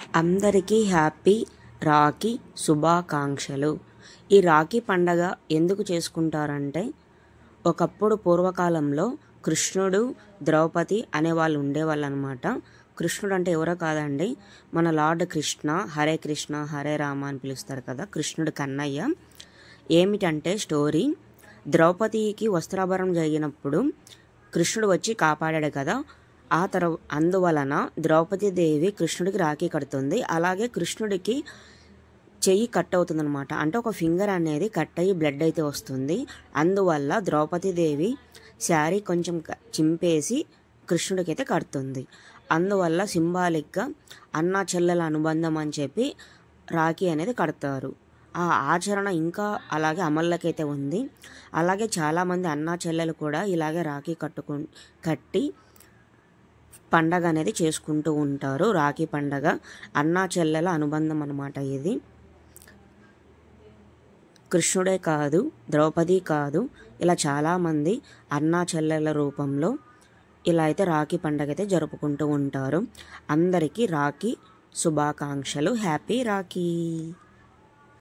అందరికీ హ్యాపీ రాఖీ శుభాకాంక్షలు. ఈ రాఖీ పండగ ఎందుకు చేసుకుంటారంటే, ఒకప్పుడు పూర్వకాలంలో కృష్ణుడు, ద్రౌపది అనేవాళ్ళు ఉండేవాళ్ళనమాట. కృష్ణుడు అంటే ఎవరో కాదండి, మన లార్డ్ కృష్ణ, హరే కృష్ణ హరే రామ అని పిలుస్తారు కదా, కృష్ణుడు కన్నయ్య. ఏమిటంటే స్టోరీ, ద్రౌపదికి వస్త్రాభరణం జరిగినప్పుడు కృష్ణుడు వచ్చి కాపాడాడు కదా, అందువలన ద్రౌపదీదేవి కృష్ణుడికి రాఖీ కడుతుంది. అలాగే కృష్ణుడికి చెయ్యి కట్ అవుతుంది అనమాట. అంటే ఒక ఫింగర్ అనేది కట్ అయ్యి బ్లడ్ అయితే వస్తుంది. అందువల్ల ద్రౌపదీదేవి శారీ కొంచెం చింపేసి కృష్ణుడికి అయితే కడుతుంది. అందువల్ల సింబాలిక్గా అన్నా చెల్లెల అనుబంధం అని చెప్పి రాఖీ అనేది కడతారు. ఆ ఆచరణ ఇంకా అలాగే అమల్లోకైతే ఉంది. అలాగే చాలామంది అన్నా చెల్లెలు కూడా ఇలాగే రాఖీ కట్టి పండగ అనేది చేసుకుంటూ ఉంటారు. రాఖీ పండగ అన్నా చెల్లెల అనుబంధం అన్నమాట. ఇది కృష్ణుడే కాదు, ద్రౌపది కాదు, ఇలా చాలామంది అన్నా చెల్లెల రూపంలో ఇలా అయితే రాఖీ పండగ అయితే జరుపుకుంటూ ఉంటారు. అందరికీ రాఖీ శుభాకాంక్షలు. హ్యాపీ రాఖీ.